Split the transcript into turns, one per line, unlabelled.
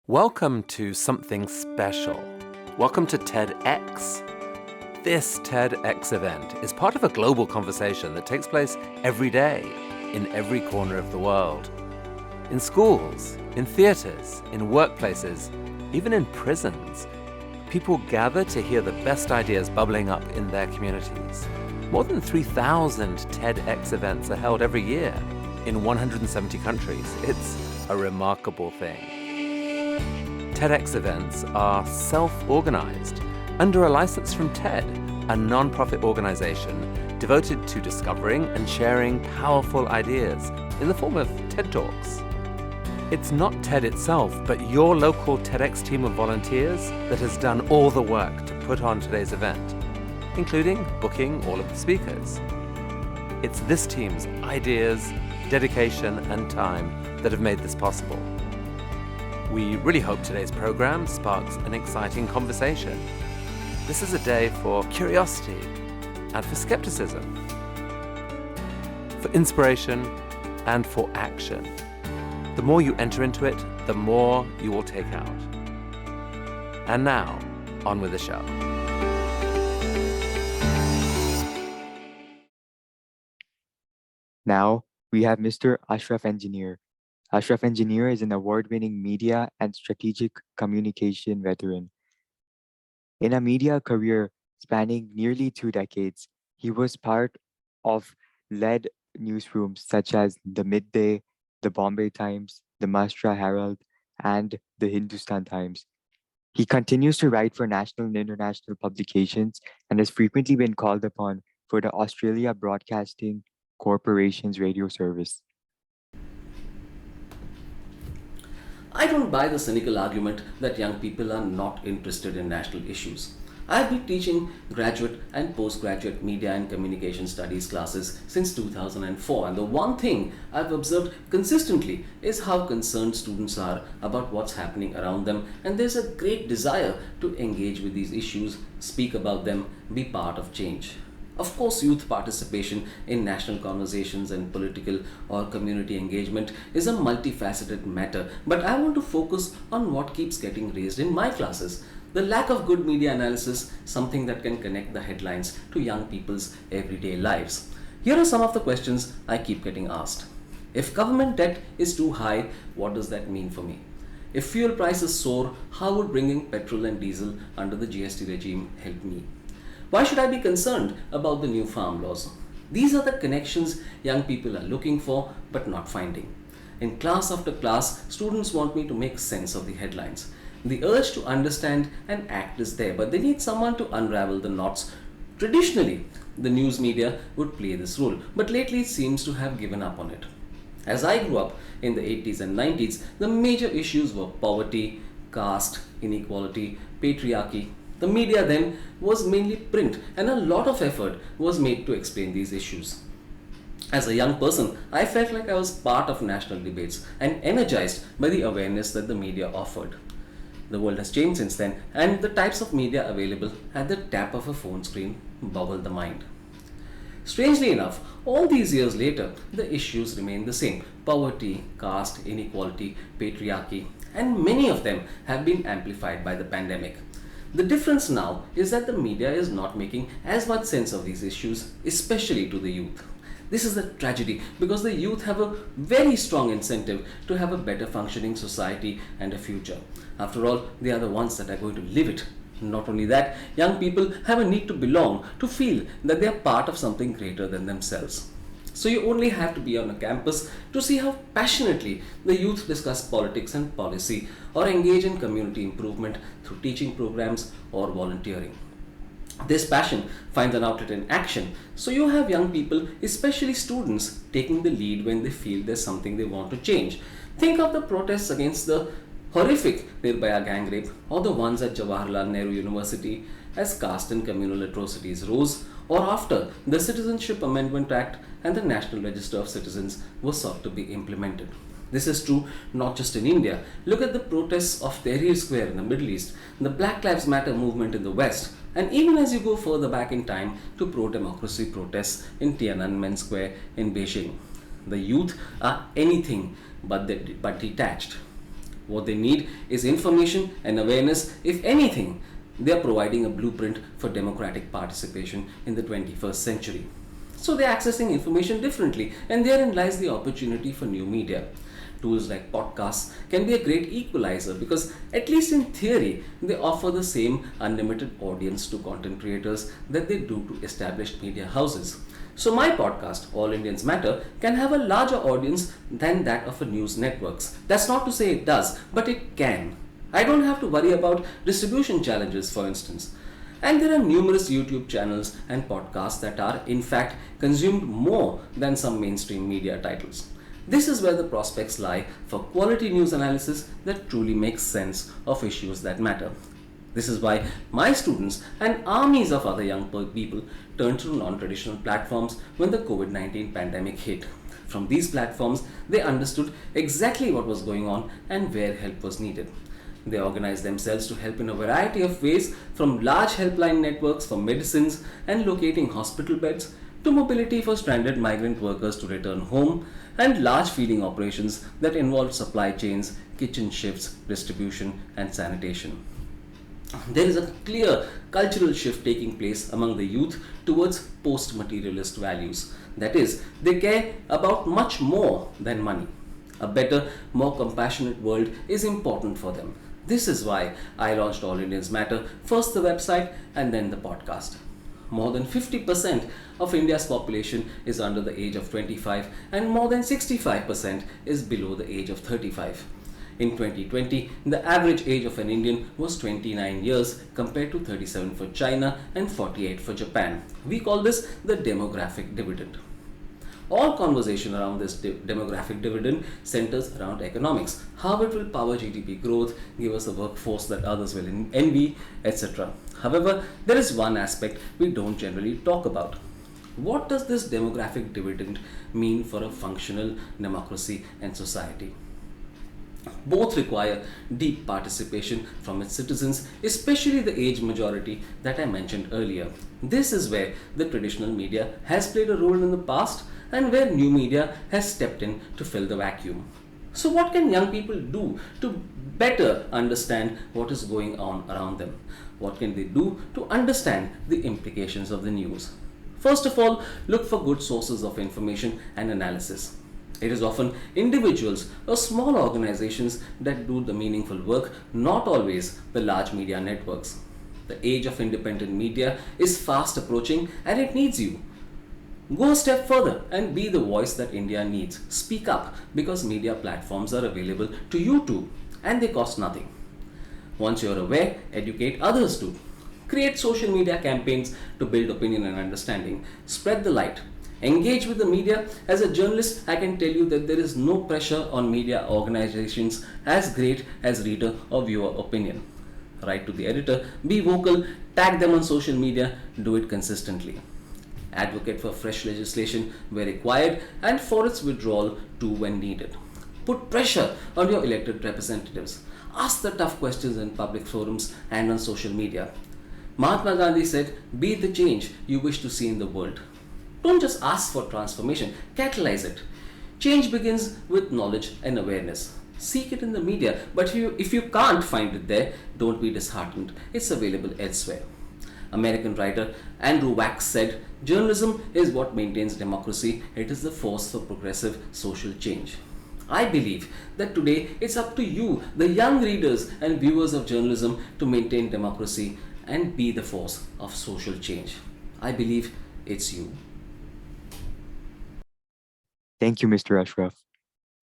Welcome to something special. Welcome to TEDx. This TEDx event is part of a global conversation that takes place every day in every corner of the world. In schools, in theaters, in workplaces, even in prisons, people gather to hear the best ideas bubbling up in their communities. More than 3,000 TEDx events are held every year in 170 countries. It's a remarkable thing. TEDx events are self-organized under a license from TED, a non-profit organization devoted to discovering and sharing powerful ideas in the form of TED Talks. It's not TED itself, but your local TEDx team of volunteers that has done all the work to put on today's event, including booking all of the speakers. It's this team's ideas, dedication, and time that have made this possible. We really hope today's program sparks an exciting conversation. This is a day for curiosity and for skepticism, for inspiration and for action. The more you enter into it, the more you will take out. And now, on with the show.
Now, we have Mr. Ashraf Engineer. Ashraf Engineer is an award-winning media and strategic communication veteran. In a media career spanning nearly 2 decades, he was part of led newsrooms such as The Midday, The Bombay Times, The Mastra Herald, and The Hindustan Times. He continues to write for national and international publications and has frequently been called upon for the Australia Broadcasting Corporation's radio service.
I don't buy the cynical argument that young people are not interested in national issues. I've been teaching graduate and postgraduate media and communication studies classes since 2004, and the one thing I've observed consistently is how concerned students are about what's happening around them, and there's a great desire to engage with these issues, speak about them, be part of change. Of course, youth participation in national conversations and political or community engagement is a multifaceted matter, but I want to focus on what keeps getting raised in my classes. The lack of good media analysis, something that can connect the headlines to young people's everyday lives. Here are some of the questions I keep getting asked. If government debt is too high, what does that mean for me? If fuel prices soar, how would bringing petrol and diesel under the GST regime help me? Why should I be concerned about the new farm laws? These are the connections young people are looking for but not finding. In class after class, students want me to make sense of the headlines. The urge to understand and act is there, but they need someone to unravel the knots. Traditionally, the news media would play this role, but lately it seems to have given up on it. As I grew up in the 80s and 90s, the major issues were poverty, caste, inequality, patriarchy. The media then was mainly print, and a lot of effort was made to explain these issues. As a young person, I felt like I was part of national debates and energized by the awareness that the media offered. The world has changed since then, and the types of media available at the tap of a phone screen boggle the mind. Strangely enough, all these years later, the issues remain the same: poverty, caste, inequality, patriarchy, and many of them have been amplified by the pandemic. The difference now is that the media is not making as much sense of these issues, especially to the youth. This is a tragedy because the youth have a very strong incentive to have a better functioning society and a future. After all, they are the ones that are going to live it. Not only that, young people have a need to belong, to feel that they are part of something greater than themselves. So you only have to be on a campus to see how passionately the youth discuss politics and policy or engage in community improvement through teaching programs or volunteering. This passion finds an outlet in action, so you have young people, especially students, taking the lead when they feel there's something they want to change. Think of the protests against the horrific Nirbhaya gang rape or the ones at Jawaharlal Nehru University as caste and communal atrocities rose, or after the Citizenship Amendment Act and the National Register of Citizens was sought to be implemented. This is true not just in India. Look at the protests of Tahrir Square in the Middle East, the Black Lives Matter movement in the West, and even as you go further back in time to pro-democracy protests in Tiananmen Square in Beijing. The youth are anything but detached. What they need is information and awareness. If anything, they are providing a blueprint for democratic participation in the 21st century. So they're accessing information differently, and therein lies the opportunity for new media. Tools like podcasts can be a great equalizer because, at least in theory, they offer the same unlimited audience to content creators that they do to established media houses. So, my podcast, All Indians Matter, can have a larger audience than that of a news networks. That's not to say it does, but it can. I don't have to worry about distribution challenges, for instance. And there are numerous YouTube channels and podcasts that are, in fact, consumed more than some mainstream media titles. This is where the prospects lie for quality news analysis that truly makes sense of issues that matter. This is why my students and armies of other young people turned to non-traditional platforms when the COVID-19 pandemic hit. From these platforms, they understood exactly what was going on and where help was needed. They organized themselves to help in a variety of ways, from large helpline networks for medicines and locating hospital beds to mobility for stranded migrant workers to return home, and large feeding operations that involved supply chains, kitchen shifts, distribution, and sanitation. There is a clear cultural shift taking place among the youth towards post materialist values. That is, they care about much more than money. A better, more compassionate world is important for them. This is why I launched All Indians Matter, first the website and then the podcast. More than 50% of India's population is under the age of 25 and more than 65% is below the age of 35. In 2020, the average age of an Indian was 29 years compared to 37 for China and 48 for Japan. We call this the demographic dividend. All conversation around this demographic dividend centers around economics, how it will power GDP growth, give us a workforce that others will envy, etc. However, there is one aspect we don't generally talk about. What does this demographic dividend mean for a functional democracy and society? Both require deep participation from its citizens, especially the age majority that I mentioned earlier. This is where the traditional media has played a role in the past and where new media has stepped in to fill the vacuum. So, what can young people do to better understand what is going on around them? What can they do to understand the implications of the news? First of all, look for good sources of information and analysis. It is often individuals or small organizations that do the meaningful work, not always the large media networks. The age of independent media is fast approaching and it needs you. Go a step further and be the voice that India needs. Speak up because media platforms are available to you too and they cost nothing. Once you are aware, educate others too. Create social media campaigns to build opinion and understanding. Spread the light. Engage with the media. As a journalist, I can tell you that there is no pressure on media organizations as great as reader or viewer opinion. Write to the editor, be vocal, tag them on social media, do it consistently. Advocate for fresh legislation where required and for its withdrawal too when needed. Put pressure on your elected representatives. Ask the tough questions in public forums and on social media. Mahatma Gandhi said, be the change you wish to see in the world. Don't just ask for transformation, catalyze it. Change begins with knowledge and awareness. Seek it in the media, but if you can't find it there, don't be disheartened. It's available elsewhere. American writer Andrew Wax said, journalism is what maintains democracy. It is the force for progressive social change. I believe that today it's up to you, the young readers and viewers of journalism, to maintain democracy and be the force of social change. I believe it's you.
Thank you, Mr. Ashraf.